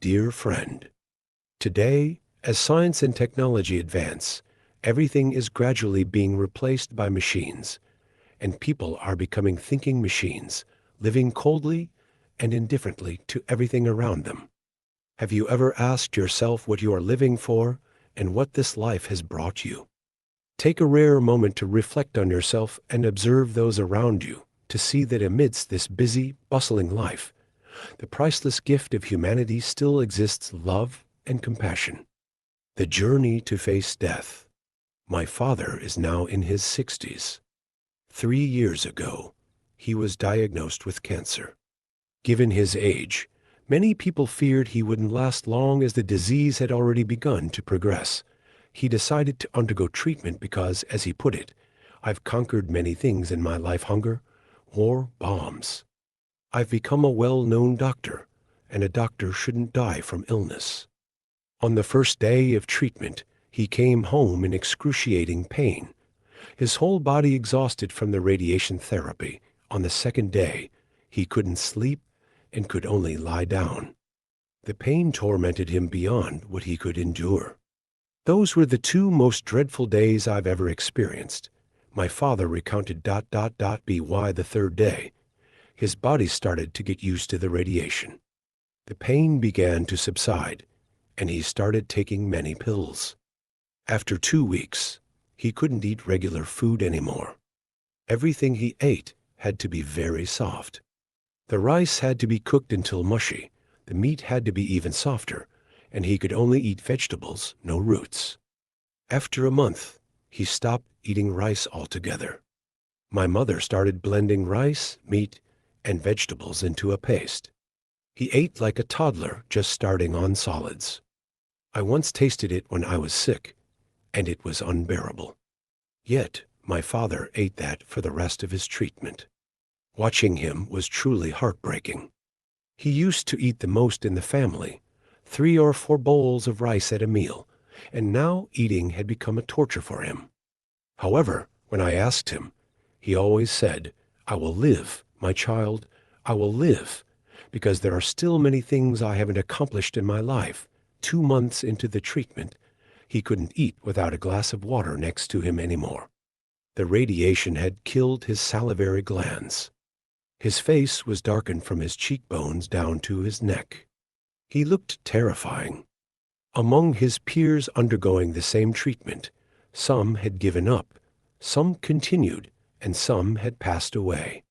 Dear friend, today, as science and technology advance, everything is gradually being replaced by machines, and people are becoming thinking machines, living coldly and indifferently to everything around them. Have you ever asked yourself what you are living for and what this life has brought you? Take a rare moment to reflect on yourself and observe those around you to see that amidst this busy, bustling life, the priceless gift of humanity still exists: love and compassion. The journey to face death. My father is now in his 60s. 3 years ago, he was diagnosed with cancer. Given his age, many people feared he wouldn't last long as the disease had already begun to progress. He decided to undergo treatment because, as he put it, "I've conquered many things in my life: hunger, war, bombs. I've become a well-known doctor, and a doctor shouldn't die from illness." On the first day of treatment, he came home in excruciating pain, his whole body exhausted from the radiation therapy. On the second day, he couldn't sleep and could only lie down. The pain tormented him beyond what he could endure. Those were the two most dreadful days I've ever experienced. My father recounted. By the third day, his body started to get used to the radiation. The pain began to subside, and he started taking many pills. After 2 weeks, he couldn't eat regular food anymore. Everything he ate had to be very soft. The rice had to be cooked until mushy, the meat had to be even softer, and he could only eat vegetables, no roots. After a month, he stopped eating rice altogether. My mother started blending rice, meat, and vegetables into a paste. He ate like a toddler just starting on solids. I once tasted it when I was sick, and it was unbearable. Yet, my father ate that for the rest of his treatment. Watching him was truly heartbreaking. He used to eat the most in the family, 3 or 4 bowls of rice at a meal, and now eating had become a torture for him. However, when I asked him, he always said, "I will live, my child, I will live, because there are still many things I haven't accomplished in my life." 2 months into the treatment, he couldn't eat without a glass of water next to him anymore. The radiation had killed his salivary glands. His face was darkened from his cheekbones down to his neck. He looked terrifying. Among his peers undergoing the same treatment, some had given up, some continued, and some had passed away.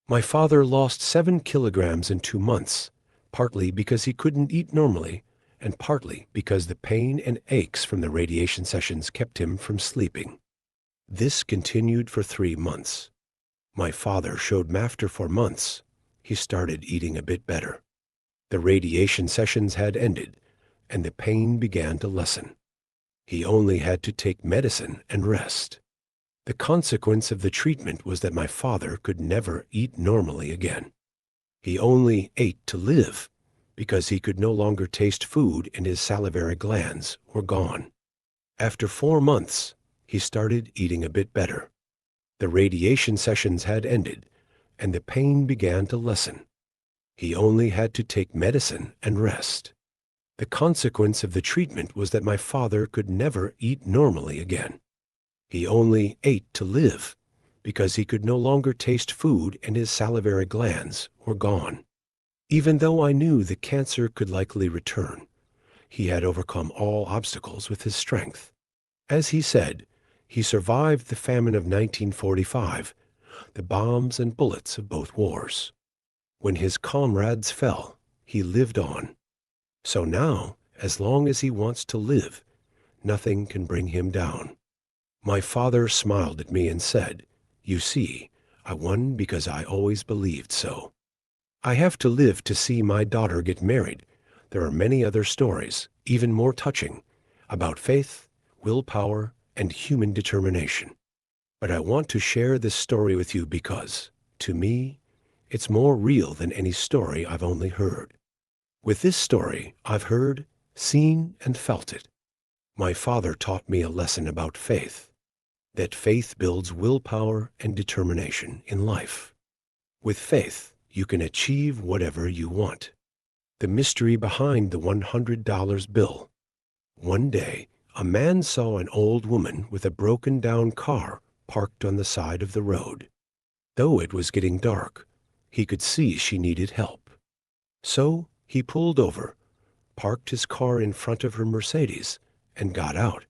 My father lost 7 kilograms in 2 months, partly because he couldn't eat normally, and partly because the pain and aches from the radiation sessions kept him from sleeping. This continued for 3 months. My father showed after 4 months, he started eating a bit better. The radiation sessions had ended, and the pain began to lessen. He only had to take medicine and rest. The consequence of the treatment was that my father could never eat normally again. He only ate to live, because he could no longer taste food and his salivary glands were gone. After 4 months, he started eating a bit better. The radiation sessions had ended, and the pain began to lessen. He only had to take medicine and rest. The consequence of the treatment was that my father could never eat normally again. He only ate to live, because he could no longer taste food and his salivary glands were gone. Even though I knew the cancer could likely return, he had overcome all obstacles with his strength. As he said, he survived the famine of 1945, the bombs and bullets of both wars. When his comrades fell, he lived on. So now, as long as he wants to live, nothing can bring him down. My father smiled at me and said, "You see, I won because I always believed so." I have to live to see my daughter get married. There are many other stories, even more touching, about faith, willpower, and human determination. But I want to share this story with you because, to me, it's more real than any story I've only heard. With this story, I've heard, seen, and felt it. My father taught me a lesson about faith, that faith builds willpower and determination in life. With faith, you can achieve whatever you want. The mystery behind the $100 bill. One day, a man saw an old woman with a broken-down car parked on the side of the road. Though it was getting dark, he could see she needed help. So he pulled over, parked his car in front of her Mercedes, and got out.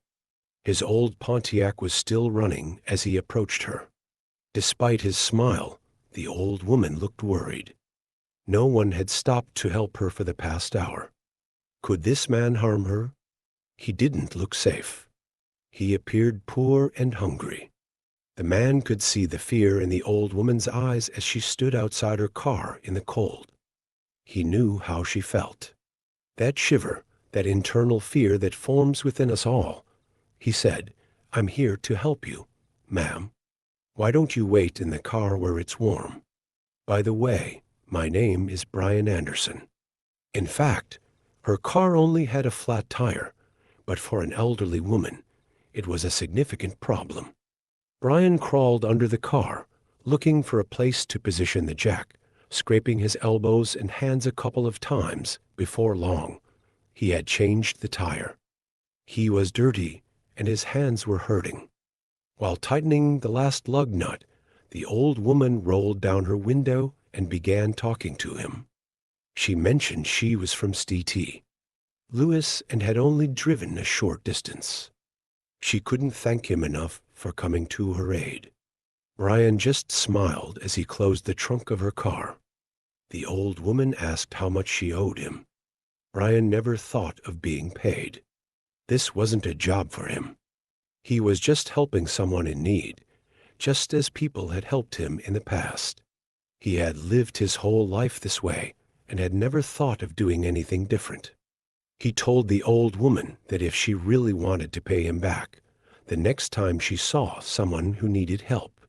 His old Pontiac was still running as he approached her. Despite his smile, the old woman looked worried. No one had stopped to help her for the past hour. Could this man harm her? He didn't look safe. He appeared poor and hungry. The man could see the fear in the old woman's eyes as she stood outside her car in the cold. He knew how she felt. That shiver, that internal fear that forms within us all. He said, "I'm here to help you, ma'am. Why don't you wait in the car where it's warm? By the way, my name is Brian Anderson." In fact, her car only had a flat tire, but for an elderly woman, it was a significant problem. Brian crawled under the car, looking for a place to position the jack, scraping his elbows and hands a couple of times. Before long, he had changed the tire. He was dirty, and his hands were hurting. While tightening the last lug nut, the old woman rolled down her window and began talking to him. She mentioned she was from St. Louis and had only driven a short distance. She couldn't thank him enough for coming to her aid. Brian just smiled as he closed the trunk of her car. The old woman asked how much she owed him. Brian never thought of being paid. This wasn't a job for him. He was just helping someone in need, just as people had helped him in the past. He had lived his whole life this way and had never thought of doing anything different. He told the old woman that if she really wanted to pay him back, the next time she saw someone who needed help,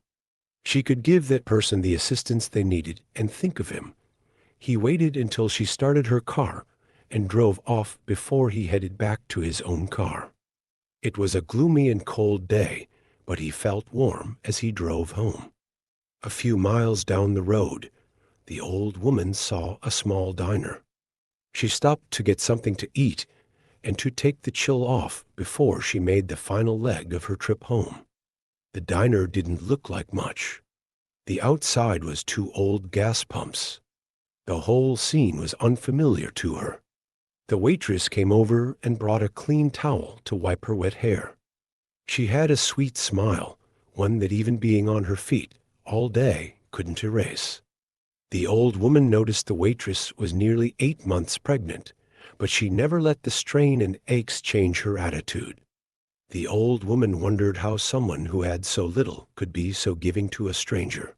she could give that person the assistance they needed and think of him. He waited until she started her car and drove off before he headed back to his own car. It was a gloomy and cold day, but he felt warm as he drove home. A few miles down the road, the old woman saw a small diner. She stopped to get something to eat and to take the chill off before she made the final leg of her trip home. The diner didn't look like much. The outside was 2 old gas pumps. The whole scene was unfamiliar to her. The waitress came over and brought a clean towel to wipe her wet hair. She had a sweet smile, one that even being on her feet all day couldn't erase. The old woman noticed the waitress was nearly 8 months pregnant, but she never let the strain and aches change her attitude. The old woman wondered how someone who had so little could be so giving to a stranger.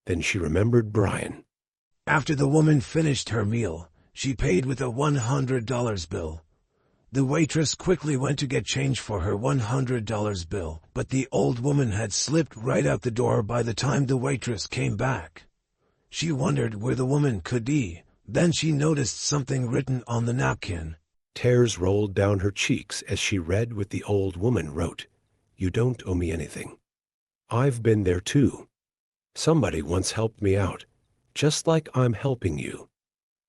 Then she remembered Brian. After the woman finished her meal, she paid with a $100 bill. The waitress quickly went to get change for her $100 bill, but the old woman had slipped right out the door by the time the waitress came back. She wondered where the woman could be. Then she noticed something written on the napkin. Tears rolled down her cheeks as she read what the old woman wrote. "You don't owe me anything. I've been there too. Somebody once helped me out, just like I'm helping you.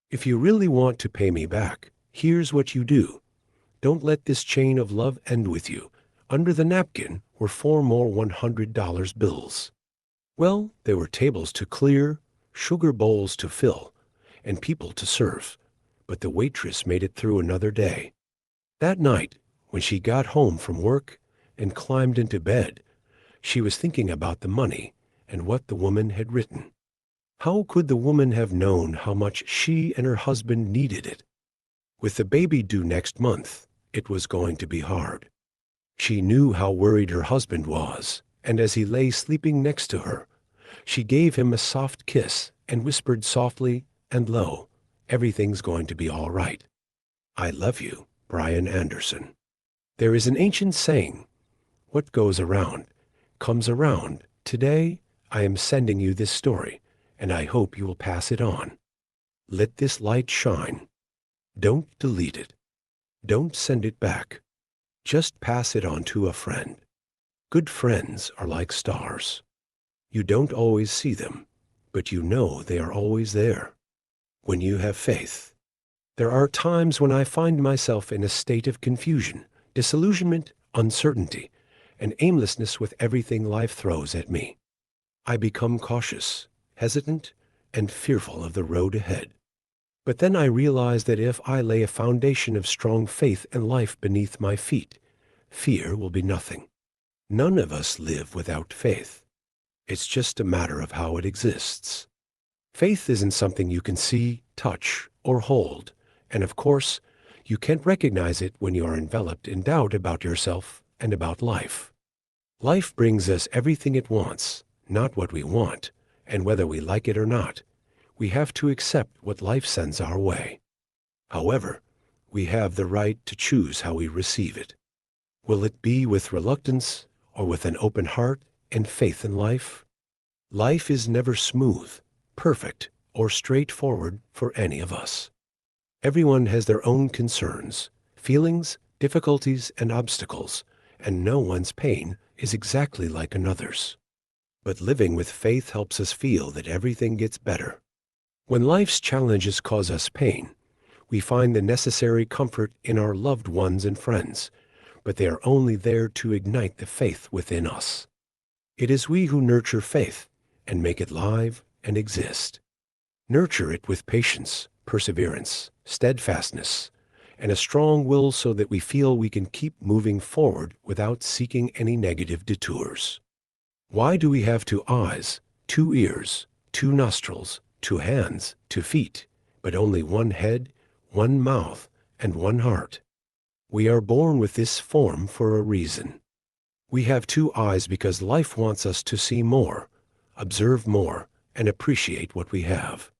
If you really want to pay me back, here's what you do. Don't let this chain of love end with you." Under the napkin were 4 more $100 bills. Well, there were tables to clear, sugar bowls to fill, and people to serve, but the waitress made it through another day. That night, when she got home from work and climbed into bed, she was thinking about the money and what the woman had written. How could the woman have known how much she and her husband needed it? With the baby due next month, it was going to be hard. She knew how worried her husband was, and as he lay sleeping next to her, she gave him a soft kiss and whispered softly and low, "Everything's going to be all right. I love you, Brian Anderson." There is an ancient saying, "What goes around comes around." Today, I am sending you this story, and I hope you will pass it on. Let this light shine. Don't delete it. Don't send it back. Just pass it on to a friend. Good friends are like stars. You don't always see them, but you know they are always there. When you have faith, There are times when I find myself in a state of confusion, disillusionment, uncertainty, and aimlessness with everything life throws at me. I become cautious, hesitant, and fearful of the road ahead. But then I realize that if I lay a foundation of strong faith and life beneath my feet, fear will be nothing. None of us live without faith. It's just a matter of how it exists. Faith isn't something you can see, touch, or hold, and of course, you can't recognize it when you are enveloped in doubt about yourself and about life. Life brings us everything it wants, not what we want, and whether we like it or not, we have to accept what life sends our way. However, we have the right to choose how we receive it. Will it be with reluctance or with an open heart and faith in life? Life is never smooth, perfect, or straightforward for any of us. Everyone has their own concerns, feelings, difficulties, and obstacles, and no one's pain is exactly like another's. But living with faith helps us feel that everything gets better. When life's challenges cause us pain, we find the necessary comfort in our loved ones and friends, but they are only there to ignite the faith within us. It is we who nurture faith and make it live and exist. Nurture it with patience, perseverance, steadfastness, and a strong will so that we feel we can keep moving forward without seeking any negative detours. Why do we have 2 eyes, 2 ears, 2 nostrils, 2 hands, 2 feet, but only 1 head, 1 mouth, and 1 heart? We are born with this form for a reason. We have 2 eyes because life wants us to see more, observe more, and appreciate what we have.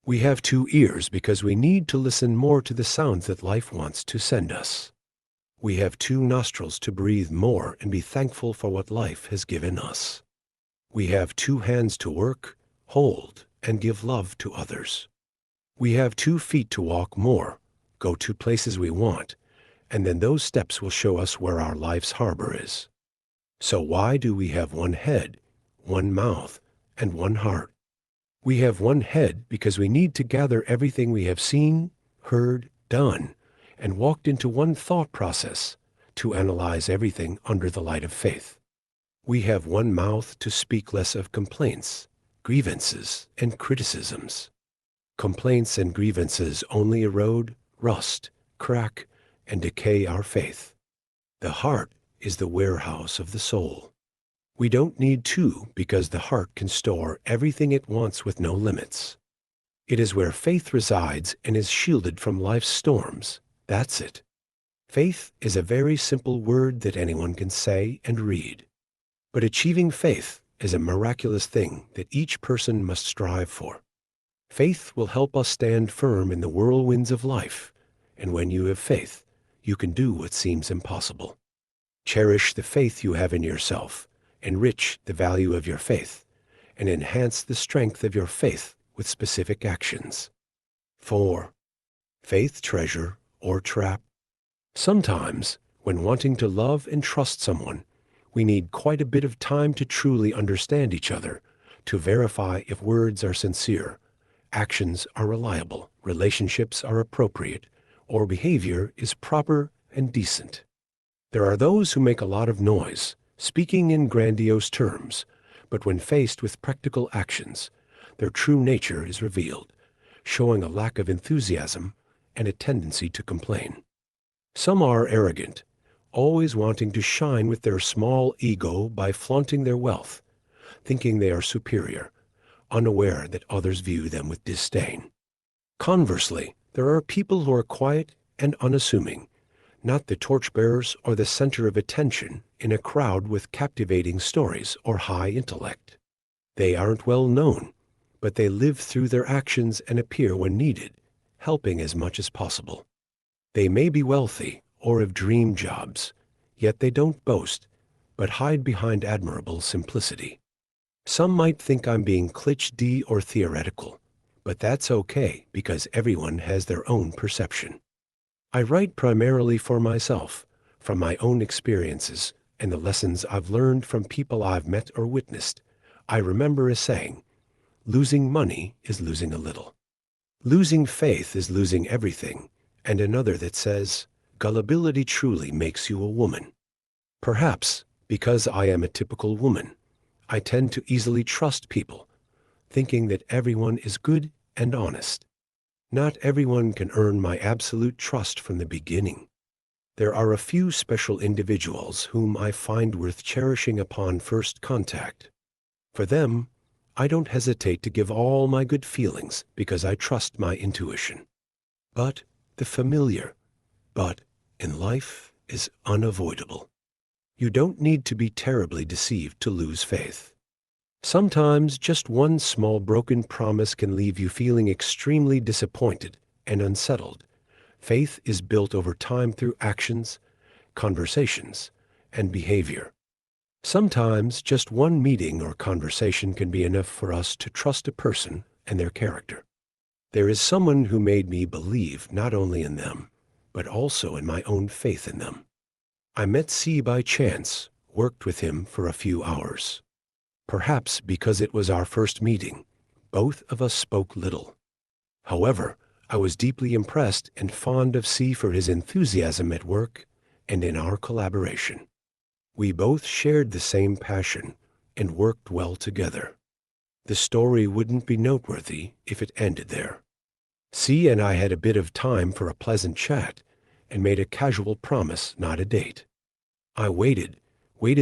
We have 2 ears because we need to listen more to the sounds that life wants to send us. We have 2 nostrils to breathe more and be thankful for what life has given us. We have 2 hands to work, hold, and give love to others. We have 2 feet to walk more, go to places we want, and then those steps will show us where our life's harbor is. So why do we have 1 head, 1 mouth, and 1 heart? We have 1 head because we need to gather everything we have seen, heard, done, and walked into 1 thought process to analyze everything under the light of faith. We have 1 mouth to speak less of complaints, grievances, and criticisms. Complaints and grievances only erode, rust, crack, and decay our faith. The heart is the warehouse of the soul. We don't need 2 because the heart can store everything it wants with no limits. It is where faith resides and is shielded from life's storms. That's it. Faith is a very simple word that anyone can say and read. But achieving faith is a miraculous thing that each person must strive for. Faith will help us stand firm in the whirlwinds of life, and when you have faith, you can do what seems impossible. Cherish the faith you have in yourself, enrich the value of your faith, and enhance the strength of your faith with specific actions. 4. Faith treasure or trap. Sometimes, when wanting to love and trust someone, we need quite a bit of time to truly understand each other, to verify if words are sincere, actions are reliable, relationships are appropriate, or behavior is proper and decent. There are those who make a lot of noise, speaking in grandiose terms, but when faced with practical actions, their true nature is revealed, showing a lack of enthusiasm and a tendency to complain. Some are arrogant, always wanting to shine with their small ego by flaunting their wealth, thinking they are superior, unaware that others view them with disdain. Conversely, there are people who are quiet and unassuming, not the torchbearers or the center of attention in a crowd with captivating stories or high intellect. They aren't well known, but they live through their actions and appear when needed, helping as much as possible. They may be wealthy or have dream jobs, yet they don't boast, but hide behind admirable simplicity. Some might think I'm being cliché or theoretical, but that's okay because everyone has their own perception. I write primarily for myself, from my own experiences and the lessons I've learned from people I've met or witnessed. I remember a saying, losing money is losing a little. Losing faith is losing everything, and another that says, gullibility truly makes you a woman. Perhaps, because I am a typical woman, I tend to easily trust people, thinking that everyone is good and honest. Not everyone can earn my absolute trust from the beginning. There are a few special individuals whom I find worth cherishing upon first contact. For them, I don't hesitate to give all my good feelings because I trust my intuition. But the familiar, but in life is unavoidable. You don't need to be terribly deceived to lose faith. Sometimes just one small broken promise can leave you feeling extremely disappointed and unsettled. Faith is built over time through actions, conversations, and behavior. Sometimes just one meeting or conversation can be enough for us to trust a person and their character. There is someone who made me believe not only in them, but also in my own faith in them. I met C by chance, worked with him for a few hours. Perhaps because it was our first meeting, both of us spoke little. However, I was deeply impressed and fond of C for his enthusiasm at work and in our collaboration. We both shared the same passion and worked well together. The story wouldn't be noteworthy if it ended there. C and I had a bit of time for a pleasant chat and made a casual promise, not a date. I waited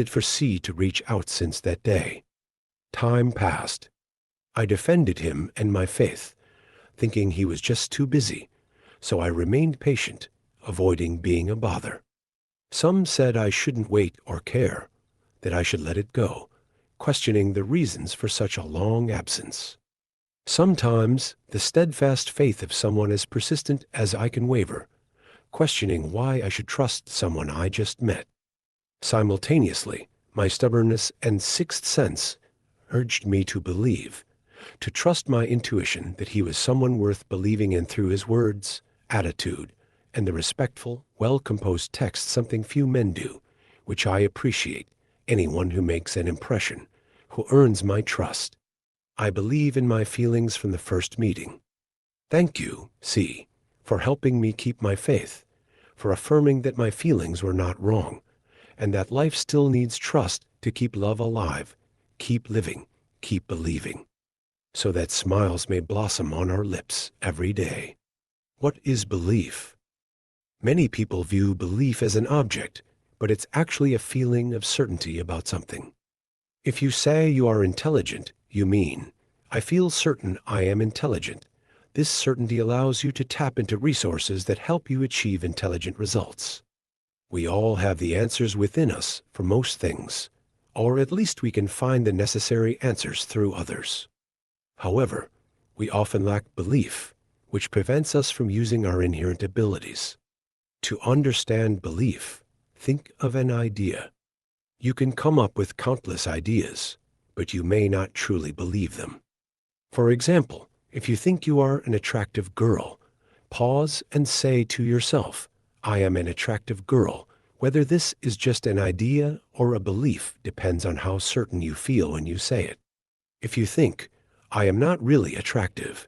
for C to reach out since that day. Time passed. I defended him and my faith, thinking he was just too busy, so I remained patient, avoiding being a bother. Some said I shouldn't wait or care, that I should let it go, questioning the reasons for such a long absence. Sometimes the steadfast faith of someone is persistent as I can waver, questioning why I should trust someone I just met. Simultaneously, my stubbornness and sixth sense urged me to believe, to trust my intuition that he was someone worth believing in through his words, attitude, and the respectful, well-composed text something few men do, which I appreciate, anyone who makes an impression, who earns my trust. I believe in my feelings from the first meeting. Thank you, C, for helping me keep my faith, for affirming that my feelings were not wrong, and that life still needs trust to keep love alive, keep living, keep believing, so that smiles may blossom on our lips every day. What is belief? Many people view belief as an object, but it's actually a feeling of certainty about something. If you say you are intelligent, you mean, I feel certain I am intelligent. This certainty allows you to tap into resources that help you achieve intelligent results. We all have the answers within us for most things, or at least we can find the necessary answers through others. However, we often lack belief, which prevents us from using our inherent abilities. To understand belief, think of an idea. You can come up with countless ideas, but you may not truly believe them. For example, if you think you are an attractive girl, pause and say to yourself, I am an attractive girl. Whether this is just an idea or a belief depends on how certain you feel when you say it. If you think, I am not really attractive,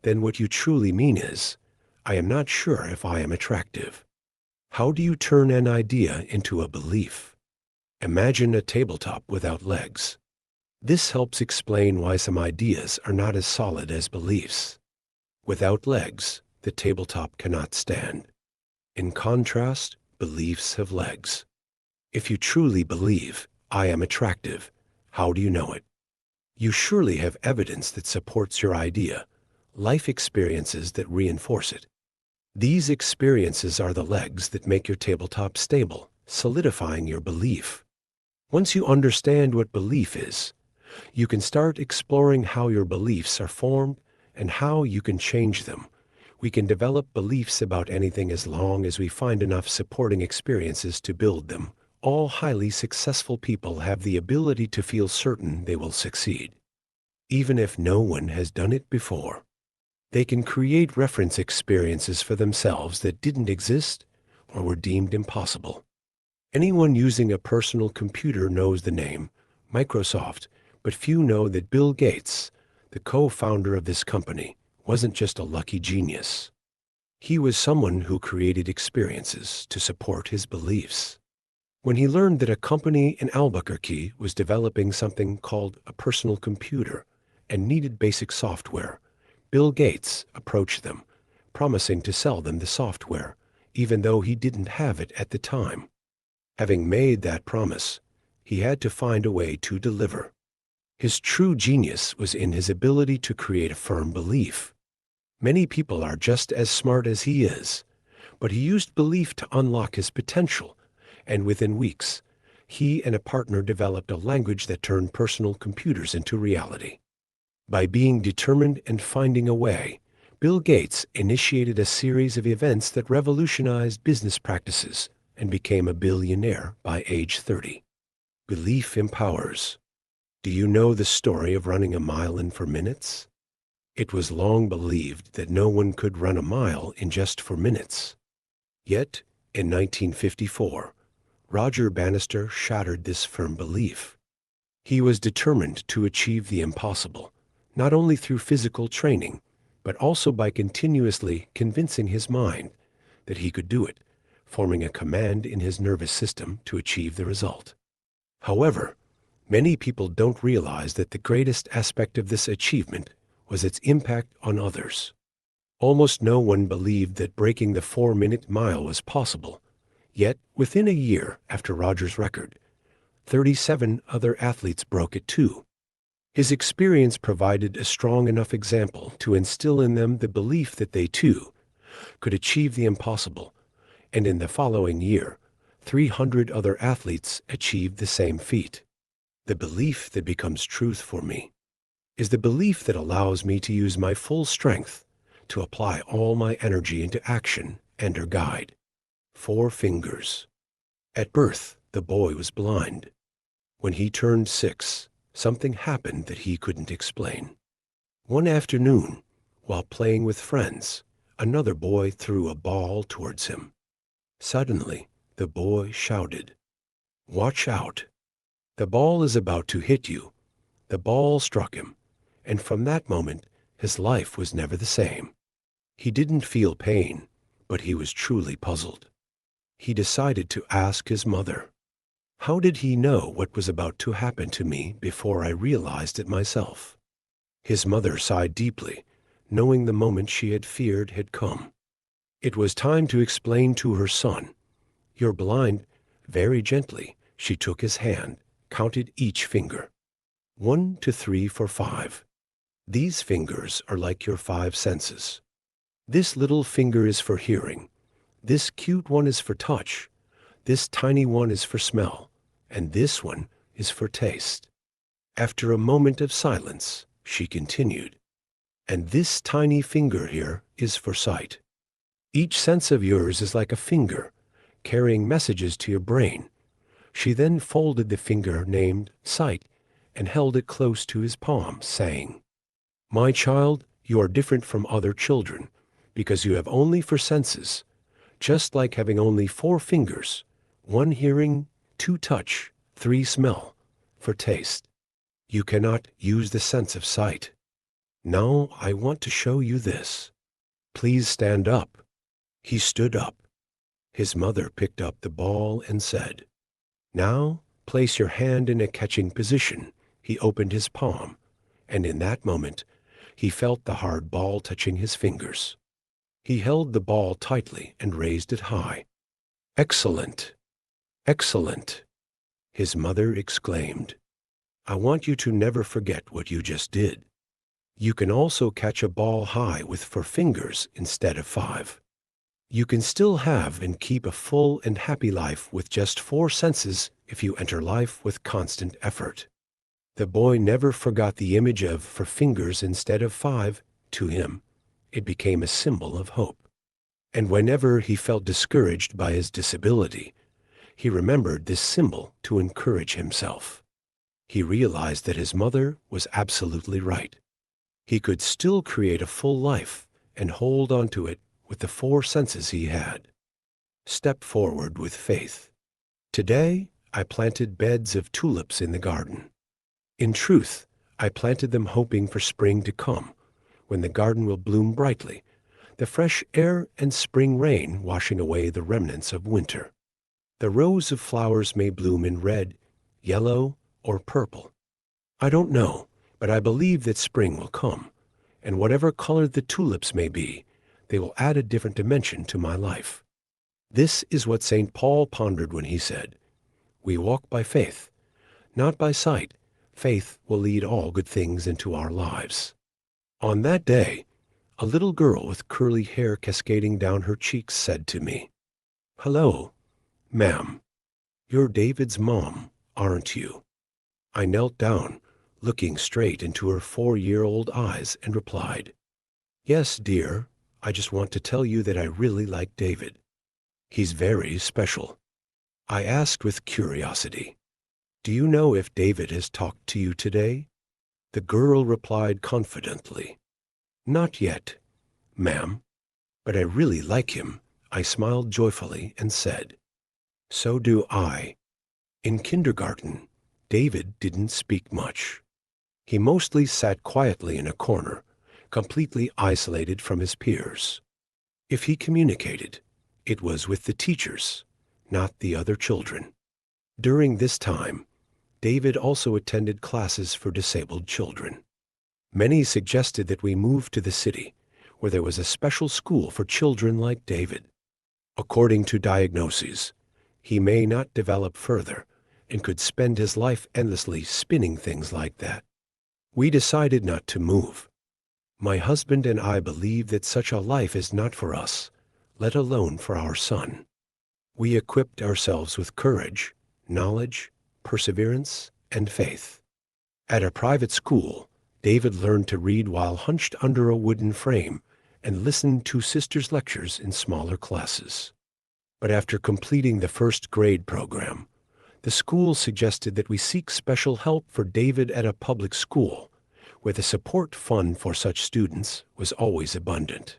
then what you truly mean is, I am not sure if I am attractive. How do you turn an idea into a belief? Imagine a tabletop without legs. This helps explain why some ideas are not as solid as beliefs. Without legs, the tabletop cannot stand. In contrast, beliefs have legs. If you truly believe, I am attractive, how do you know it? You surely have evidence that supports your idea, life experiences that reinforce it. These experiences are the legs that make your tabletop stable, solidifying your belief. Once you understand what belief is, you can start exploring how your beliefs are formed and how you can change them. We can develop beliefs about anything as long as we find enough supporting experiences to build them. All highly successful people have the ability to feel certain they will succeed, even if no one has done it before. They can create reference experiences for themselves that didn't exist or were deemed impossible. Anyone using a personal computer knows the name Microsoft, but few know that Bill Gates, the co-founder of this company, wasn't just a lucky genius. He was someone who created experiences to support his beliefs. When he learned that a company in Albuquerque was developing something called a personal computer and needed basic software, Bill Gates approached them, promising to sell them the software, even though he didn't have it at the time. Having made that promise, he had to find a way to deliver. His true genius was in his ability to create a firm belief. Many people are just as smart as he is, but he used belief to unlock his potential, and within weeks, he and a partner developed a language that turned personal computers into reality. By being determined and finding a way, Bill Gates initiated a series of events that revolutionized business practices and became a billionaire by age 30. Belief empowers. Do you know the story of running a mile in 4 minutes? It was long believed that no one could run a mile in just 4 minutes. Yet, in 1954, Roger Bannister shattered this firm belief. He was determined to achieve the impossible, not only through physical training, but also by continuously convincing his mind that he could do it, forming a command in his nervous system to achieve the result. However, many people don't realize that the greatest aspect of this achievement was its impact on others. Almost no one believed that breaking the 4-minute mile was possible. Yet, within a year after Roger's record, 37 other athletes broke it too. His experience provided a strong enough example to instill in them the belief that they too could achieve the impossible, and in the following year, 300 other athletes achieved the same feat. The belief that becomes truth for me is the belief that allows me to use my full strength to apply all my energy into action and or guide. 4 fingers. At birth, the boy was blind. When he turned 6, something happened that he couldn't explain. One afternoon, while playing with friends, another boy threw a ball towards him. Suddenly, the boy shouted, "Watch out! The ball is about to hit you." The ball struck him, and from that moment, his life was never the same. He didn't feel pain, but he was truly puzzled. He decided to ask his mother. How did he know what was about to happen to me before I realized it myself? His mother sighed deeply, knowing the moment she had feared had come. It was time to explain to her son. "You're blind." Very gently, she took his hand, counted each finger. 1 to 3 for 5. These fingers are like your 5 senses. This little finger is for hearing. This cute one is for touch. This tiny one is for smell. And this one is for taste. After a moment of silence, she continued, "And this tiny finger here is for sight. Each sense of yours is like a finger, carrying messages to your brain." She then folded the finger named sight and held it close to his palm, saying, "My child, you are different from other children, because you have only 4 senses, just like having only 4 fingers, 1 hearing, 2 touch, 3 smell, for taste. You cannot use the sense of sight. Now I want to show you this. Please stand up." He stood up. His mother picked up the ball and said, "Now place your hand in a catching position." He opened his palm, and in that moment, he felt the hard ball touching his fingers. He held the ball tightly and raised it high. "Excellent! Excellent!" his mother exclaimed. "I want you to never forget what you just did. You can also catch a ball high with 4 fingers instead of 5. You can still have and keep a full and happy life with just 4 senses if you enter life with constant effort." The boy never forgot the image of 4 fingers instead of 5. To him, it became a symbol of hope. And whenever he felt discouraged by his disability, he remembered this symbol to encourage himself. He realized that his mother was absolutely right. He could still create a full life and hold on to it with the 4 senses he had. Step forward with faith. Today, I planted beds of tulips in the garden. In truth, I planted them hoping for spring to come, when the garden will bloom brightly, the fresh air and spring rain washing away the remnants of winter. The rows of flowers may bloom in red, yellow, or purple. I don't know, but I believe that spring will come, and whatever color the tulips may be, they will add a different dimension to my life. This is what St. Paul pondered when he said, "We walk by faith, not by sight. Faith will lead all good things into our lives." On that day, a little girl with curly hair cascading down her cheeks said to me, "Hello, ma'am. You're David's mom, aren't you?" I knelt down, looking straight into her 4-year-old eyes, and replied, "Yes, dear, I just want to tell you that I really like David. He's very special." I asked with curiosity, "Do you know if David has talked to you today?" The girl replied confidently, "Not yet, ma'am, but I really like him." I smiled joyfully and said, "So do I." In kindergarten, David didn't speak much. He mostly sat quietly in a corner, completely isolated from his peers. If he communicated, it was with the teachers, not the other children. During this time, David also attended classes for disabled children. Many suggested that we move to the city, where there was a special school for children like David. According to diagnoses, he may not develop further and could spend his life endlessly spinning things like that. We decided not to move. My husband and I believe that such a life is not for us, let alone for our son. We equipped ourselves with courage, knowledge, perseverance, and faith. At a private school, David learned to read while hunched under a wooden frame and listened to sisters' lectures in smaller classes. But after completing the first grade program, the school suggested that we seek special help for David at a public school, where the support fund for such students was always abundant.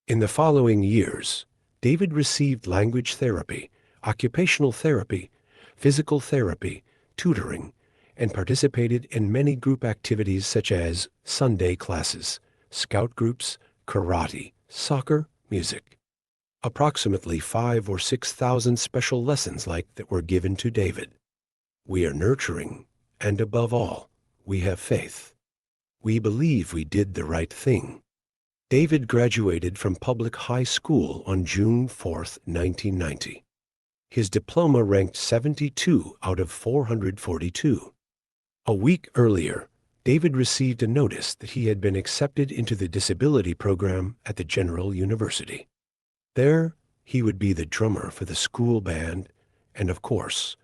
In the following years, David received language therapy, occupational therapy, physical therapy, tutoring, and participated in many group activities such as Sunday classes, scout groups, karate, soccer, music. Approximately 5,000 or 6,000 special lessons like that were given to David. We are nurturing, and above all, we have faith. We believe we did the right thing. David graduated from public high school on June 4, 1990. His diploma ranked 72 out of 442. A week earlier, David received a notice that he had been accepted into the disability program at the General University. There, he would be the drummer for the school band, and of course,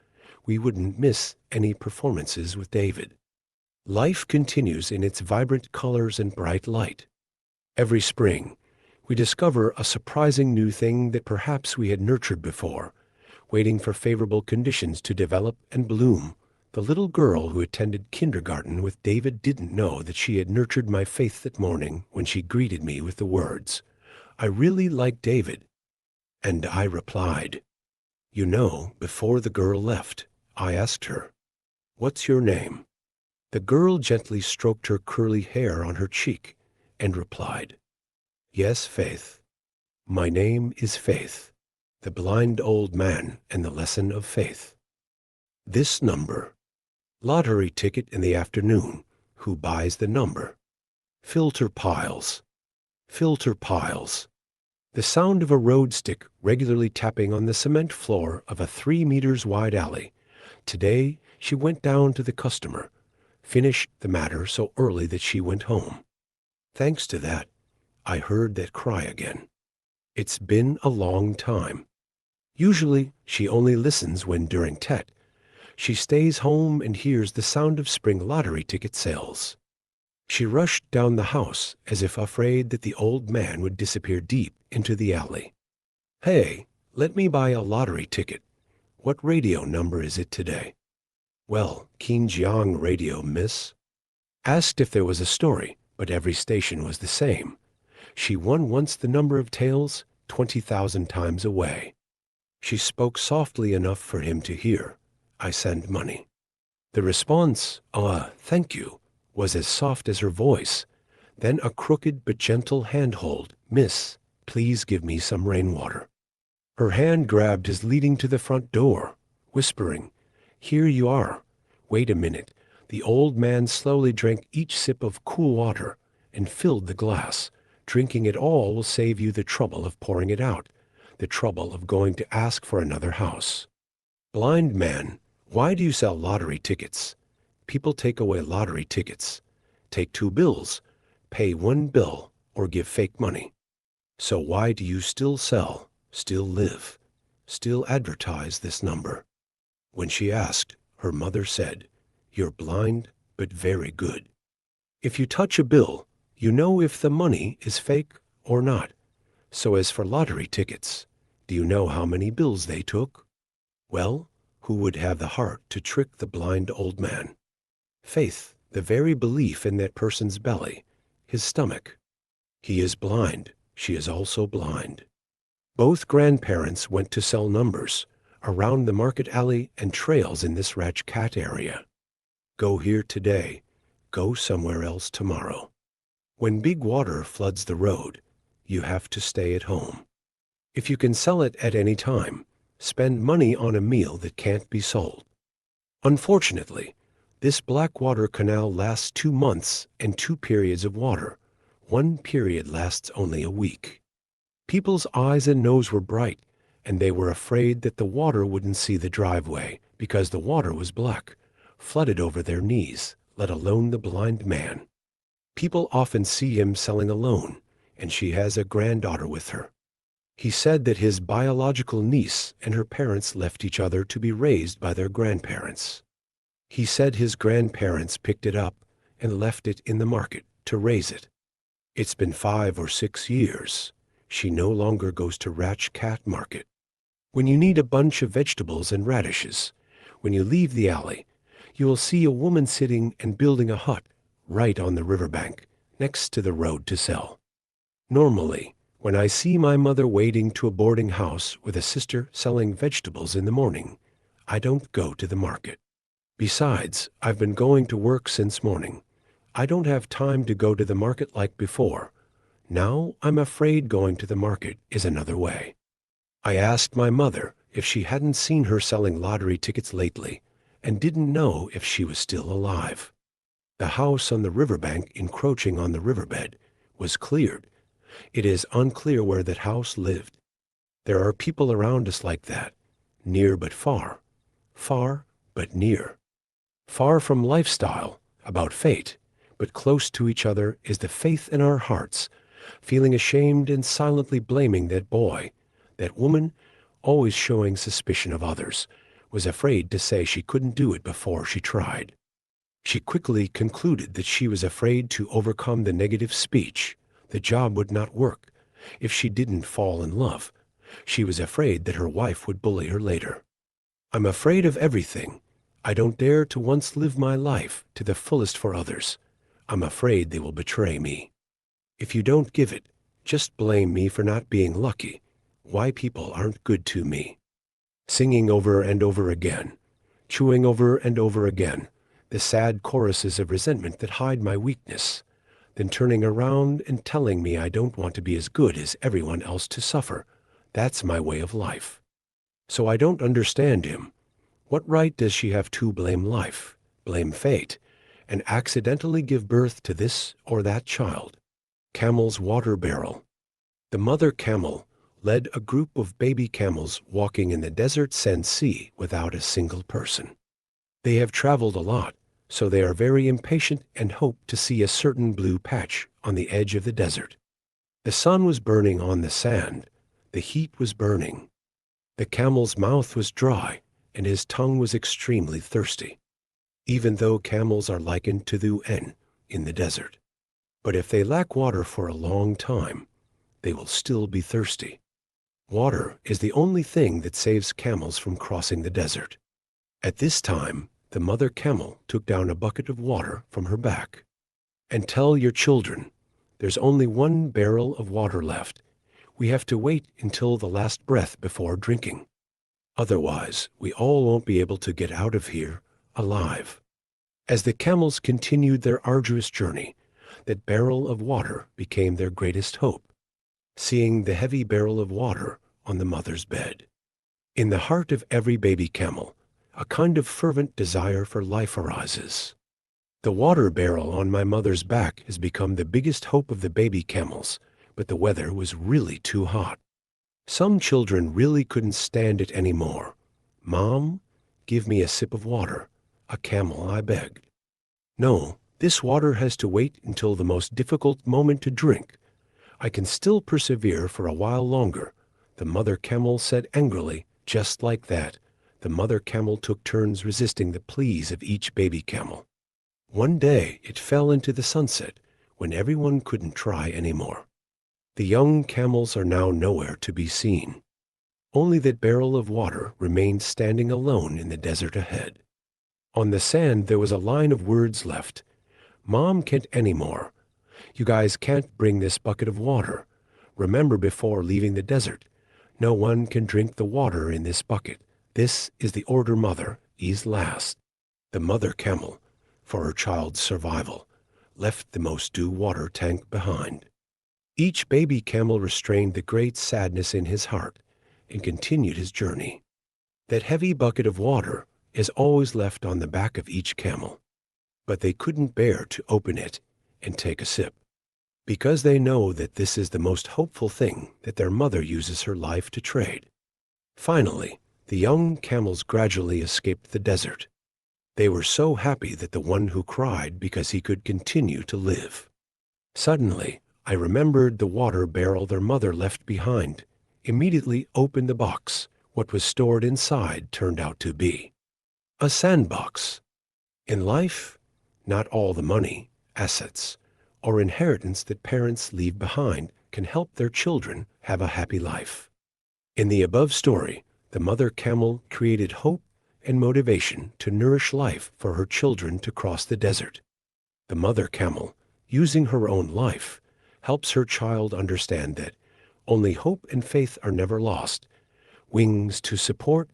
we wouldn't miss any performances with David. Life continues in its vibrant colors and bright light. Every spring, we discover a surprising new thing that perhaps we had nurtured before, waiting for favorable conditions to develop and bloom. The little girl who attended kindergarten with David didn't know that she had nurtured my faith that morning when she greeted me with the words, "I really like David." And I replied, "You know, before the girl left, I asked her, 'What's your name?' The girl gently stroked her curly hair on her cheek and replied, 'Yes, Faith. My name is Faith, the blind old man and the lesson of faith.' This number. Lottery ticket in the afternoon. Who buys the number? Filter piles. Filter piles. The sound of a road stick regularly tapping on the cement floor of a 3 meters wide alley. Today, she went down to the customer, finished the matter so early that she went home. Thanks to that, I heard that cry again. It's been a long time. Usually, she only listens when during Tet. She stays home and hears the sound of spring lottery ticket sales. She rushed down the house as if afraid that the old man would disappear deep into the alley. "Hey, let me buy a lottery ticket. What radio number is it today?" "Well, Kinjiang radio, miss." Asked if there was a story, but every station was the same. She won once the number of tails, 20,000 times away. She spoke softly enough for him to hear. I send money. The response, thank you, was as soft as her voice. Then a crooked but gentle handhold. "Miss, please give me some rainwater." Her hand grabbed his, leading to the front door, whispering, "Here you are." "Wait a minute." The old man slowly drank each sip of cool water and filled the glass. "Drinking it all will save you the trouble of pouring it out, the trouble of going to ask for another house." "Blind man, why do you sell lottery tickets?" "People take away lottery tickets. Take 2 bills, pay 1 bill, or give fake money." "So why do you still sell, still live, still advertise this number?" When she asked, her mother said, "You're blind, but very good. If you touch a bill, you know if the money is fake or not. So as for lottery tickets, do you know how many bills they took?" Well, who would have the heart to trick the blind old man? Faith, the very belief in that person's belly, his stomach. He is blind, she is also blind. Both grandparents went to sell numbers around the market alley and trails in this Ratch Cat area. Go here today, go somewhere else tomorrow. When big water floods the road, you have to stay at home. If you can sell it at any time, spend money on a meal that can't be sold. Unfortunately, this Blackwater Canal lasts 2 months and 2 periods of water. One period lasts only a week. People's eyes and nose were bright, and they were afraid that the water wouldn't see the driveway because the water was black, flooded over their knees, let alone the blind man. People often see him selling alone, and she has a granddaughter with her. He said that his biological niece and her parents left each other to be raised by their grandparents. He said his grandparents picked it up and left it in the market to raise it. It's been 5 or 6 years. She no longer goes to Ratch Cat Market. When you need a bunch of vegetables and radishes, when you leave the alley, you will see a woman sitting and building a hut right on the riverbank next to the road to sell. Normally, when I see my mother wading to a boarding house with a sister selling vegetables in the morning, I don't go to the market. Besides, I've been going to work since morning. I don't have time to go to the market like before. Now I'm afraid going to the market is another way. I asked my mother if she hadn't seen her selling lottery tickets lately and didn't know if she was still alive. The house on the riverbank encroaching on the riverbed was cleared. It is unclear where that house lived. There are people around us like that, near but far, far but near. Far from lifestyle, about fate, but close to each other is the faith in our hearts, feeling ashamed and silently blaming that boy, that woman, always showing suspicion of others, was afraid to say she couldn't do it before she tried. She quickly concluded that she was afraid to overcome the negative speech. The job would not work if she didn't fall in love. She was afraid that her wife would bully her later. I'm afraid of everything. I don't dare to once live my life to the fullest for others. I'm afraid they will betray me. If you don't give it, just blame me for not being lucky. Why people aren't good to me. Singing over and over again, chewing over and over again, the sad choruses of resentment that hide my weakness, then turning around and telling me I don't want to be as good as everyone else to suffer. That's my way of life. So I don't understand him. What right does she have to blame life, blame fate, and accidentally give birth to this or that child? Camel's water barrel. The mother camel led a group of baby camels walking in the desert sand sea without a single person. They have traveled a lot, so they are very impatient and hope to see a certain blue patch on the edge of the desert. The sun was burning on the sand. The heat was burning. The camel's mouth was dry, and his tongue was extremely thirsty, even though camels are likened to the UN in the desert. But if they lack water for a long time, they will still be thirsty. Water is the only thing that saves camels from crossing the desert. At this time, the mother camel took down a bucket of water from her back. And tell your children, there's only 1 barrel of water left. We have to wait until the last breath before drinking. Otherwise, we all won't be able to get out of here alive. As the camels continued their arduous journey, that barrel of water became their greatest hope, seeing the heavy barrel of water on the mother's bed. In the heart of every baby camel, a kind of fervent desire for life arises. The water barrel on my mother's back has become the biggest hope of the baby camels, but the weather was really too hot. Some children really couldn't stand it anymore. "Mom, give me a sip of water." A camel, I begged. "No, this water has to wait until the most difficult moment to drink. I can still persevere for a while longer," the mother camel said angrily. Just like that, the mother camel took turns resisting the pleas of each baby camel. One day it fell into the sunset when everyone couldn't try anymore. The young camels are now nowhere to be seen. Only that barrel of water remained standing alone in the desert ahead. On the sand there was a line of words left. "Mom can't anymore. You guys can't bring this bucket of water. Remember before leaving the desert, no one can drink the water in this bucket. This is the order mother is last." The mother camel, for her child's survival, left the most due water tank behind. Each baby camel restrained the great sadness in his heart and continued his journey. That heavy bucket of water is always left on the back of each camel, but they couldn't bear to open it and take a sip, because they know that this is the most hopeful thing that their mother uses her life to trade. Finally, the young camels gradually escaped the desert. They were so happy that the one who cried because he could continue to live. Suddenly, I remembered the water barrel their mother left behind. Immediately opened the box. What was stored inside turned out to be a sandbox. In life, not all the money, assets, or inheritance that parents leave behind can help their children have a happy life. In the above story, the mother camel created hope and motivation to nourish life for her children to cross the desert. The mother camel, using her own life, helps her child understand that only hope and faith are never lost, wings to support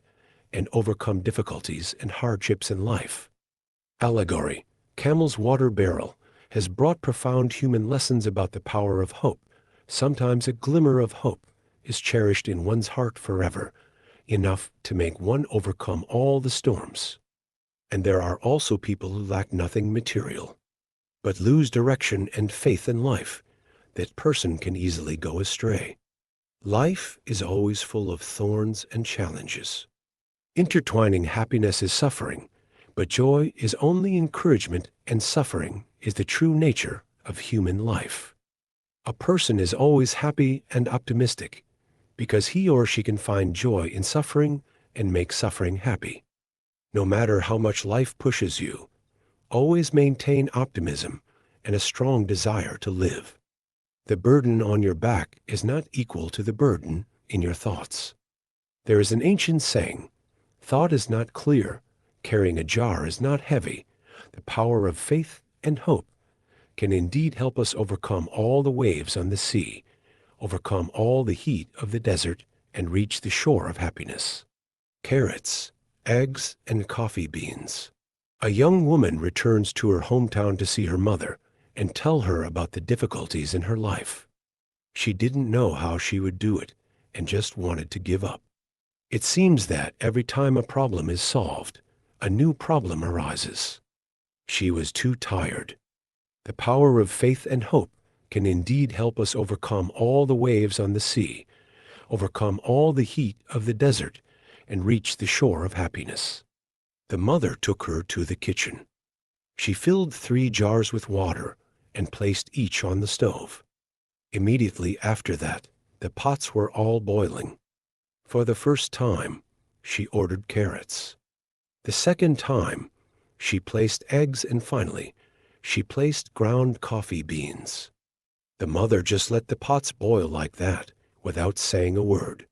and overcome difficulties and hardships in life. Allegory: Camel's water barrel has brought profound human lessons about the power of hope. Sometimes a glimmer of hope is cherished in one's heart forever, enough to make one overcome all the storms. And there are also people who lack nothing material, but lose direction and faith in life. That person can easily go astray. Life is always full of thorns and challenges. Intertwining happiness is suffering, but joy is only encouragement, and suffering is the true nature of human life. A person is always happy and optimistic because he or she can find joy in suffering and make suffering happy. No matter how much life pushes you, always maintain optimism and a strong desire to live. The burden on your back is not equal to the burden in your thoughts. There is an ancient saying, "Thought is not clear, carrying a jar is not heavy." The power of faith and hope can indeed help us overcome all the waves on the sea, overcome all the heat of the desert, and reach the shore of happiness. Carrots, eggs, and coffee beans. A young woman returns to her hometown to see her mother and tell her about the difficulties in her life. She didn't know how she would do it and just wanted to give up. It seems that every time a problem is solved, a new problem arises. She was too tired. The power of faith and hope can indeed help us overcome all the waves on the sea, overcome all the heat of the desert, and reach the shore of happiness. The mother took her to the kitchen. She filled 3 jars with water and placed each on the stove. Immediately after that, the pots were all boiling. For the first time, she ordered carrots. The second time, she placed eggs, and finally, she placed ground coffee beans. The mother just let the pots boil like that, without saying a word.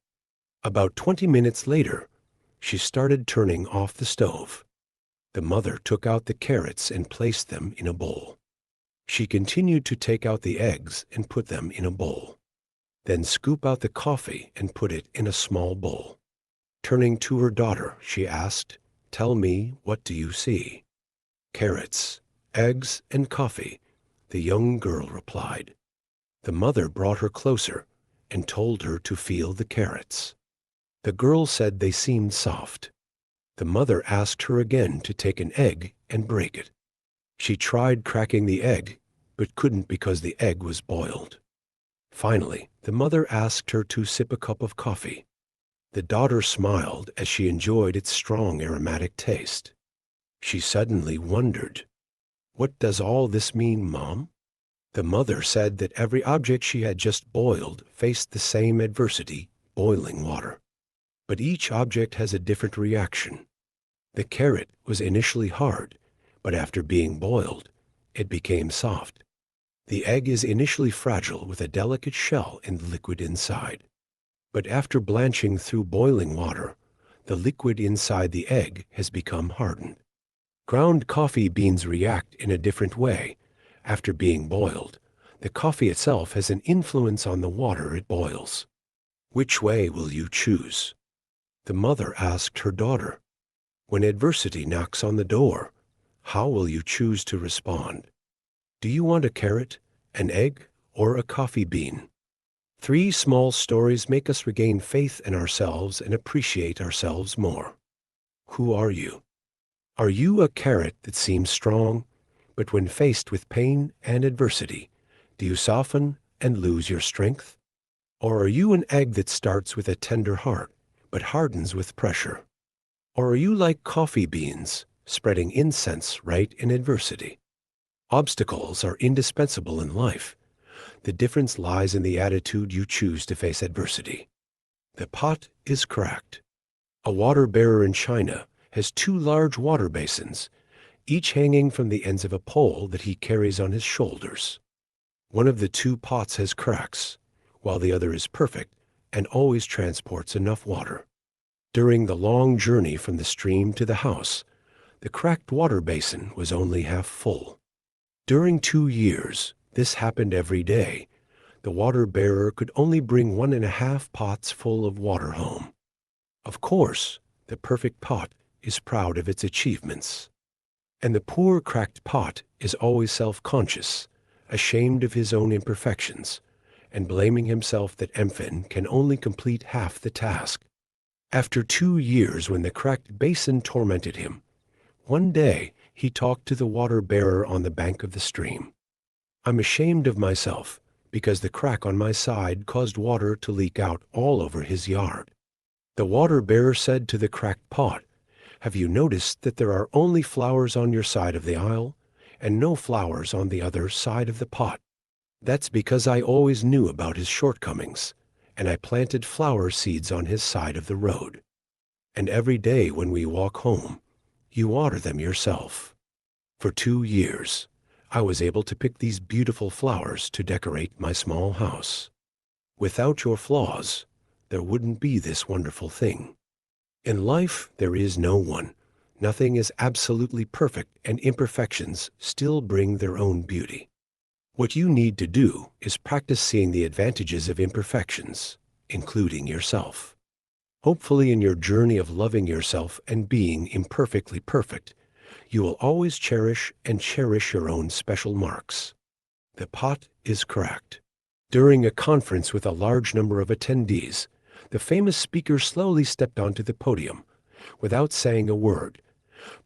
About 20 minutes later, she started turning off the stove. The mother took out the carrots and placed them in a bowl. She continued to take out the eggs and put them in a bowl. Then scoop out the coffee and put it in a small bowl. Turning to her daughter, she asked, "Tell me, what do you see?" "Carrots, eggs, and coffee. The young girl replied. The mother brought her closer and told her to feel the carrots. The girl said they seemed soft. The mother asked her again to take an egg and break it. She tried cracking the egg, but couldn't because the egg was boiled. Finally, the mother asked her to sip a cup of coffee. The daughter smiled as she enjoyed its strong aromatic taste. She suddenly wondered, "What does all this mean, Mom?" The mother said that every object she had just boiled faced the same adversity, boiling water. But each object has a different reaction. The carrot was initially hard, but after being boiled, it became soft. The egg is initially fragile with a delicate shell and liquid inside. But after blanching through boiling water, the liquid inside the egg has become hardened. Ground coffee beans react in a different way. After being boiled, the coffee itself has an influence on the water it boils. Which way will you choose? The mother asked her daughter. When adversity knocks on the door, how will you choose to respond? Do you want a carrot, an egg, or a coffee bean? 3 small stories make us regain faith in ourselves and appreciate ourselves more. Who are you? Are you a carrot that seems strong, but when faced with pain and adversity, do you soften and lose your strength? Or are you an egg that starts with a tender heart, but hardens with pressure? Or are you like coffee beans, spreading incense right in adversity? Obstacles are indispensable in life. The difference lies in the attitude you choose to face adversity. The pot is cracked. A water bearer in China has 2 large water basins, each hanging from the ends of a pole that he carries on his shoulders. One of the 2 pots has cracks, while the other is perfect and always transports enough water. During the long journey from the stream to the house, the cracked water basin was only half full. During 2 years, this happened every day. The water bearer could only bring 1.5 pots full of water home. Of course, the perfect pot is proud of its achievements. And the poor cracked pot is always self-conscious, ashamed of his own imperfections, and blaming himself that Emphin can only complete half the task. After 2 years, when the cracked basin tormented him, one day he talked to the water bearer on the bank of the stream. I'm ashamed of myself because the crack on my side caused water to leak out all over his yard. The water bearer said to the cracked pot, "Have you noticed that there are only flowers on your side of the aisle and no flowers on the other side of the pot? That's because I always knew about his shortcomings, and I planted flower seeds on his side of the road. And every day when we walk home, you water them yourself. For 2 years, I was able to pick these beautiful flowers to decorate my small house. Without your flaws, there wouldn't be this wonderful thing. In life, there is no one. Nothing is absolutely perfect, and imperfections still bring their own beauty. What you need to do is practice seeing the advantages of imperfections, including yourself. Hopefully, in your journey of loving yourself and being imperfectly perfect, you will always cherish your own special marks. The pot is cracked. During a conference with a large number of attendees, the famous speaker slowly stepped onto the podium without saying a word.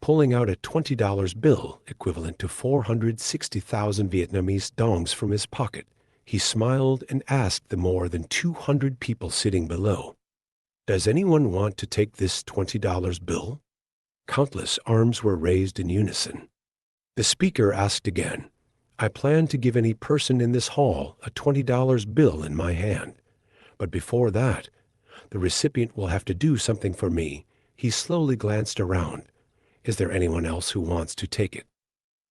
Pulling out a $20 bill equivalent to 460,000 Vietnamese dongs from his pocket, he smiled and asked the more than 200 people sitting below, "Does anyone want to take this $20 bill?" Countless arms were raised in unison. The speaker asked again, "I plan to give any person in this hall a $20 bill in my hand. But before that, the recipient will have to do something for me." He slowly glanced around. "Is there anyone else who wants to take it?"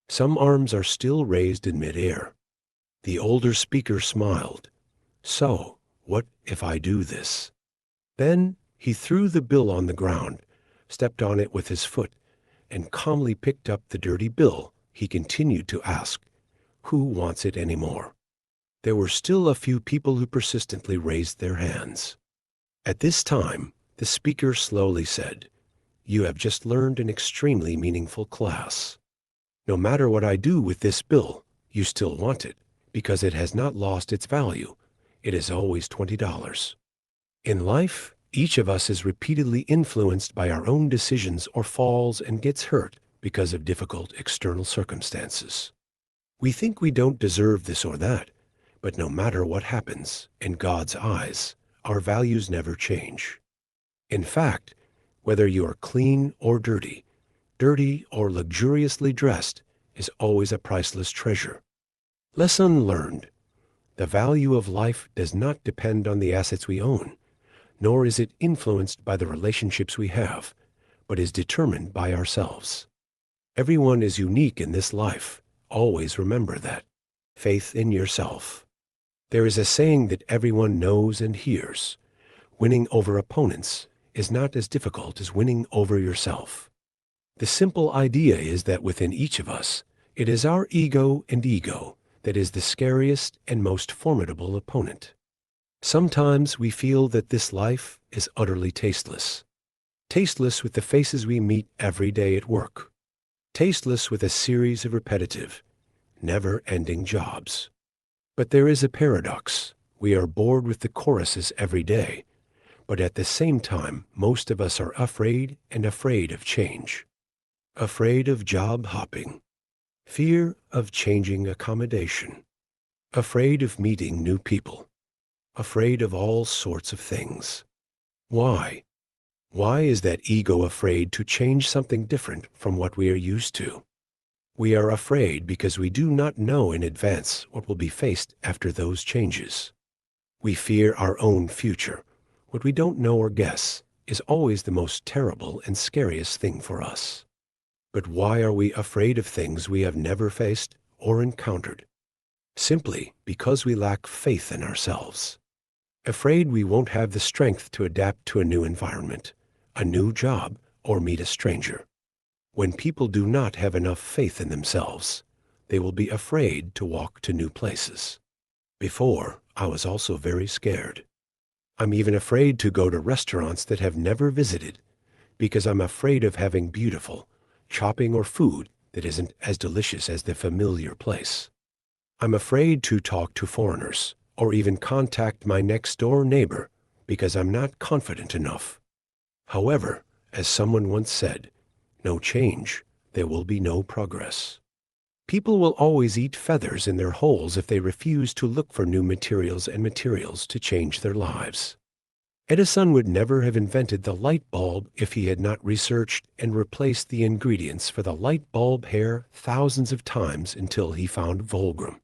Some arms are still raised in midair. The older speaker smiled. "So, what if I do this?" Then he threw the bill on the ground, stepped on it with his foot, and calmly picked up the dirty bill. He continued to ask, "Who wants it anymore?" There were still a few people who persistently raised their hands. At this time, the speaker slowly said, "You have just learned an extremely meaningful class. No matter what I do with this bill, You still want it because it has not lost its value. It is always $20. In life, each of us is repeatedly influenced by our own decisions or falls and gets hurt because of difficult external circumstances. We think we don't deserve this or that, but no matter what happens, in God's eyes, our values never change. In fact, whether you are clean or dirty, dirty or luxuriously dressed, is always a priceless treasure. Lesson learned. The value of life does not depend on the assets we own, nor is it influenced by the relationships we have, but is determined by ourselves. Everyone is unique in this life. Always remember that. Faith in yourself. There is a saying that everyone knows and hears. Winning over opponents is not as difficult as winning over yourself. The simple idea is that within each of us, it is our ego that is the scariest and most formidable opponent. Sometimes we feel that this life is utterly tasteless. Tasteless with the faces we meet every day at work. Tasteless with a series of repetitive, never-ending jobs. But there is a paradox. We are bored with the choruses every day, but at the same time, most of us are afraid of change. Afraid of job hopping. Fear of changing accommodation. Afraid of meeting new people. Afraid of all sorts of things. Why? Why is that ego afraid to change something different from what we are used to? We are afraid because we do not know in advance what will be faced after those changes. We fear our own future. What we don't know or guess is always the most terrible and scariest thing for us. But why are we afraid of things we have never faced or encountered? Simply because we lack faith in ourselves. Afraid we won't have the strength to adapt to a new environment, a new job, or meet a stranger. When people do not have enough faith in themselves, they will be afraid to walk to new places. Before, I was also very scared. I'm even afraid to go to restaurants that have never visited because I'm afraid of having beautiful, shopping or food that isn't as delicious as the familiar place. I'm afraid to talk to foreigners or even contact my next-door neighbor because I'm not confident enough. However, as someone once said, no change, there will be no progress. People will always eat feathers in their holes if they refuse to look for new materials to change their lives. Edison would never have invented the light bulb if he had not researched and replaced the ingredients for the light bulb hair thousands of times until he found Volgrim.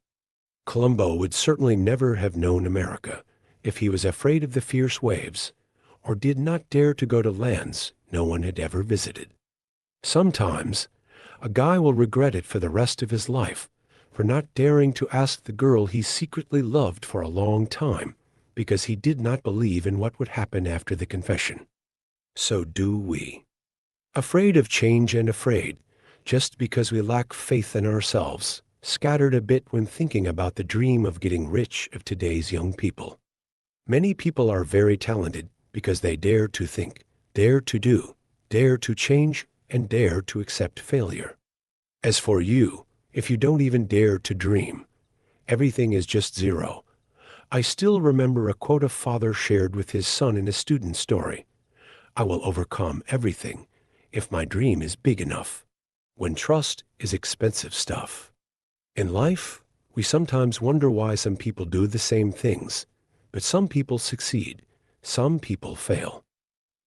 Columbo would certainly never have known America if he was afraid of the fierce waves or did not dare to go to lands no one had ever visited. Sometimes, a guy will regret it for the rest of his life for not daring to ask the girl he secretly loved for a long time because he did not believe in what would happen after the confession. So do we. Afraid of change and afraid, just because we lack faith in ourselves, scattered a bit when thinking about the dream of getting rich of today's young people. Many people are very talented because they dare to think, dare to do, dare to change, and dare to accept failure. As for you, if you don't even dare to dream, everything is just zero. I still remember a quote a father shared with his son in a student story. I will overcome everything if my dream is big enough, when trust is expensive stuff. In life, we sometimes wonder why some people do the same things, but some people succeed, some people fail.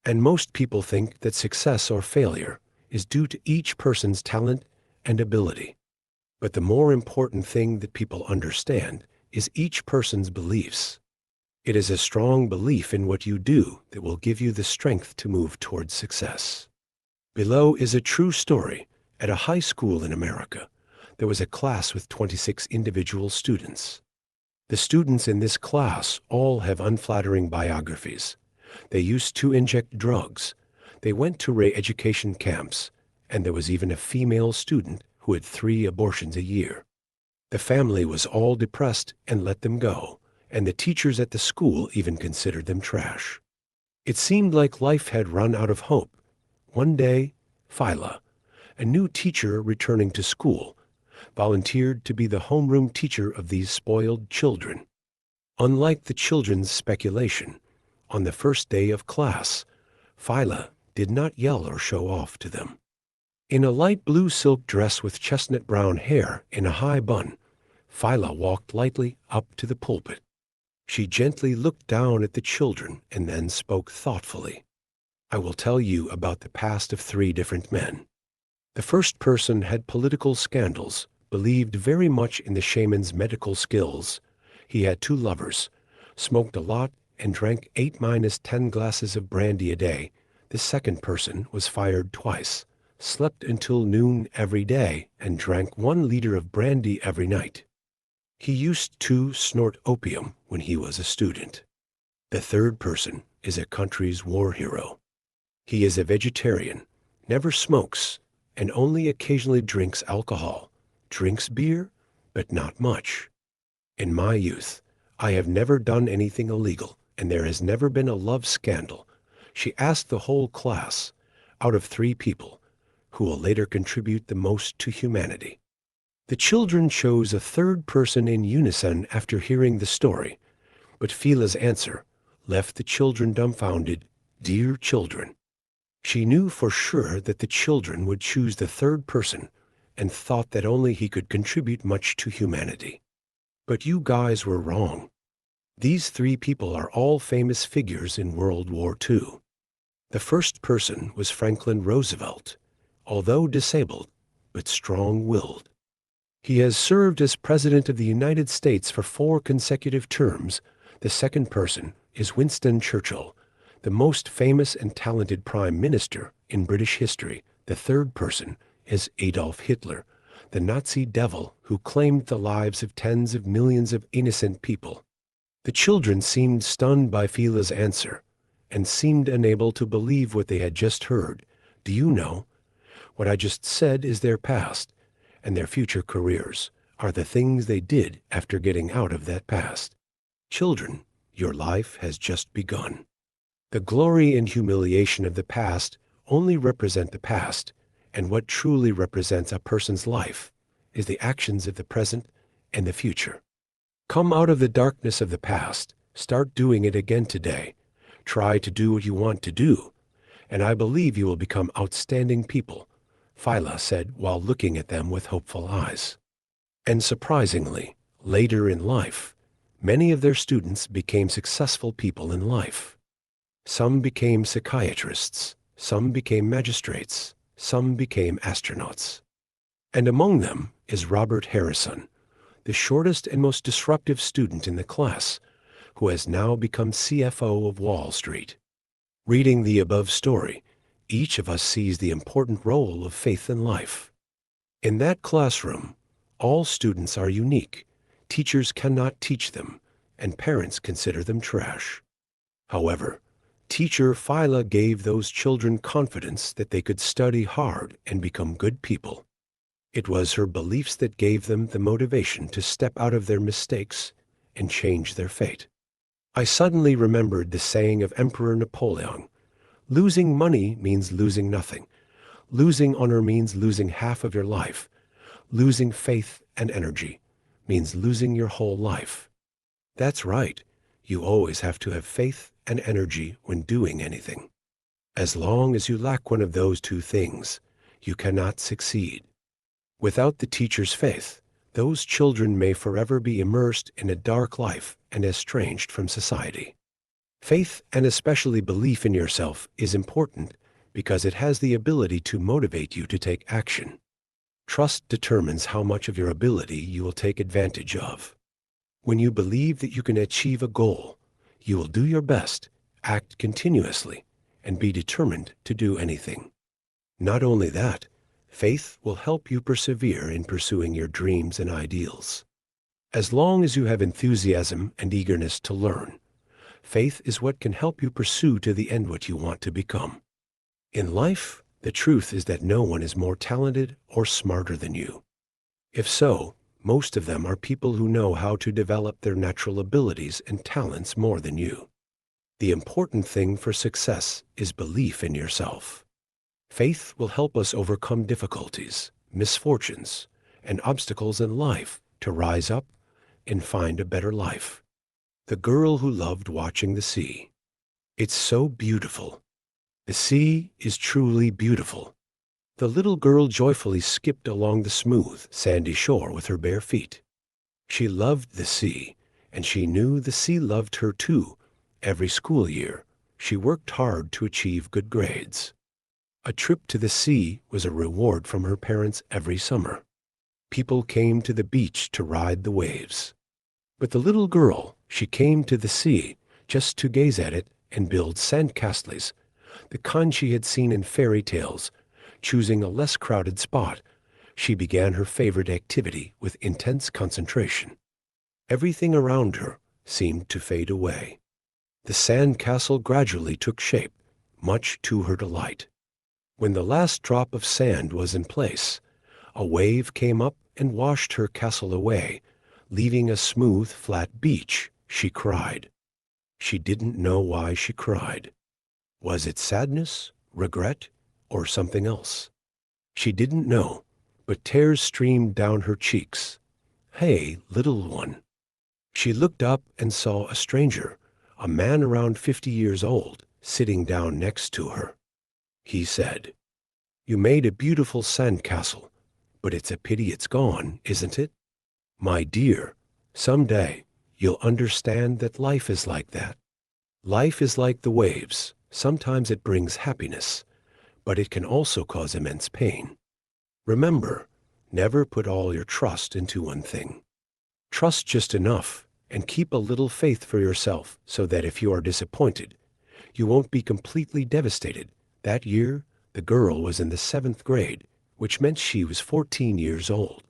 And most people think that success or failure is due to each person's talent and ability. But the more important thing that people understand is each person's beliefs. It is a strong belief in what you do that will give you the strength to move towards success. Below is a true story. At a high school in America, there was a class with 26 individual students. The students in this class all have unflattering biographies. They used to inject drugs. They went to re-education camps, and there was even a female student who had 3 abortions a year. The family was all depressed and let them go, and the teachers at the school even considered them trash. It seemed like life had run out of hope. One day, Phyla, a new teacher returning to school, volunteered to be the homeroom teacher of these spoiled children. Unlike the children's speculation, on the first day of class, Phyla did not yell or show off to them. In a light blue silk dress with chestnut brown hair in a high bun, Phyla walked lightly up to the pulpit. She gently looked down at the children and then spoke thoughtfully. I will tell you about the past of 3 different men. The first person had political scandals, believed very much in the shaman's medical skills. He had 2 lovers, smoked a lot, and drank 8-10 glasses of brandy a day. The second person was fired twice, slept until noon every day, and drank 1 liter of brandy every night. He used to snort opium when he was a student. The third person is a country's war hero. He is a vegetarian, never smokes, and only occasionally drinks alcohol, drinks beer, but not much. In my youth, I have never done anything illegal, and there has never been a love scandal. She asked the whole class, out of 3 people, who will later contribute the most to humanity. The children chose a third person in unison after hearing the story, but Phyla's answer left the children dumbfounded. Dear children. She knew for sure that the children would choose the third person and thought that only he could contribute much to humanity. But you guys were wrong. These 3 people are all famous figures in World War II. The first person was Franklin Roosevelt, although disabled, but strong-willed. He has served as President of the United States for 4 consecutive terms. The second person is Winston Churchill, the most famous and talented Prime Minister in British history. The third person is Adolf Hitler, the Nazi devil who claimed the lives of tens of millions of innocent people. The children seemed stunned by Phyla's answer and seemed unable to believe what they had just heard. Do you know? What I just said is their past, and their future careers are the things they did after getting out of that past. Children, your life has just begun. The glory and humiliation of the past only represent the past, and what truly represents a person's life is the actions of the present and the future. Come out of the darkness of the past, start doing it again today. Try to do what you want to do, and I believe you will become outstanding people, Phyla said while looking at them with hopeful eyes. And surprisingly, later in life, many of their students became successful people in life. Some became psychiatrists, some became magistrates, some became astronauts. And among them is Robert Harrison, the shortest and most disruptive student in the class, who has now become CFO of Wall Street. Reading the above story, each of us sees the important role of faith in life. In that classroom, all students are unique. Teachers cannot teach them, and parents consider them trash. However, teacher Phyla gave those children confidence that they could study hard and become good people. It was her beliefs that gave them the motivation to step out of their mistakes and change their fate. I suddenly remembered the saying of Emperor Napoleon, losing money means losing nothing. Losing honor means losing half of your life. Losing faith and energy means losing your whole life. That's right. You always have to have faith and energy when doing anything. As long as you lack one of those 2 things, you cannot succeed. Without the teacher's faith, those children may forever be immersed in a dark life and estranged from society. Faith, and especially belief in yourself, is important because it has the ability to motivate you to take action. Trust determines how much of your ability you will take advantage of. When you believe that you can achieve a goal, you will do your best, act continuously, and be determined to do anything. Not only that, faith will help you persevere in pursuing your dreams and ideals. As long as you have enthusiasm and eagerness to learn, faith is what can help you pursue to the end what you want to become. In life, the truth is that no one is more talented or smarter than you. If so, most of them are people who know how to develop their natural abilities and talents more than you. The important thing for success is belief in yourself. Faith will help us overcome difficulties, misfortunes, and obstacles in life to rise up and find a better life. The girl who loved watching the sea. It's so beautiful. The sea is truly beautiful. The little girl joyfully skipped along the smooth, sandy shore with her bare feet. She loved the sea, and she knew the sea loved her too. Every school year, she worked hard to achieve good grades. A trip to the sea was a reward from her parents every summer. People came to the beach to ride the waves. But the little girl, she came to the sea just to gaze at it and build sandcastles, the kind she had seen in fairy tales. Choosing a less crowded spot, she began her favorite activity with intense concentration. Everything around her seemed to fade away. The sand castle gradually took shape, much to her delight. When the last drop of sand was in place, a wave came up and washed her castle away, leaving a smooth, flat beach. She cried. She didn't know why she cried. Was it sadness, regret, or something else? She didn't know, but tears streamed down her cheeks. "Hey, little one." She looked up and saw a stranger, a man around 50 years old, sitting down next to her. He said, "You made a beautiful sandcastle, but it's a pity it's gone, isn't it? My dear, someday you'll understand that life is like that. Life is like the waves. Sometimes it brings happiness, but it can also cause immense pain. Remember, never put all your trust into one thing. Trust just enough and keep a little faith for yourself so that if you are disappointed, you won't be completely devastated." That year, the girl was in the 7th grade, which meant she was 14 years old.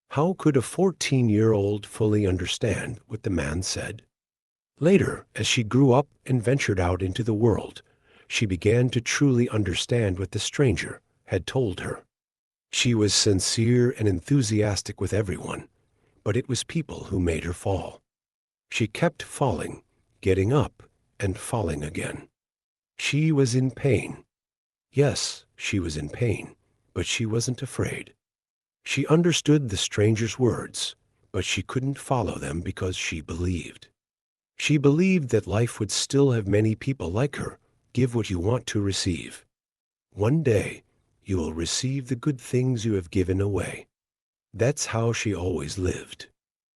How could a 14-year-old fully understand what the man said? Later, as she grew up and ventured out into the world, she began to truly understand what the stranger had told her. She was sincere and enthusiastic with everyone, but it was people who made her fall. She kept falling, getting up, and falling again. She was in pain. Yes, she was in pain, but she wasn't afraid. She understood the stranger's words, but she couldn't follow them because she believed. She believed that life would still have many people like her. Give what you want to receive. One day, you will receive the good things you have given away. That's how she always lived.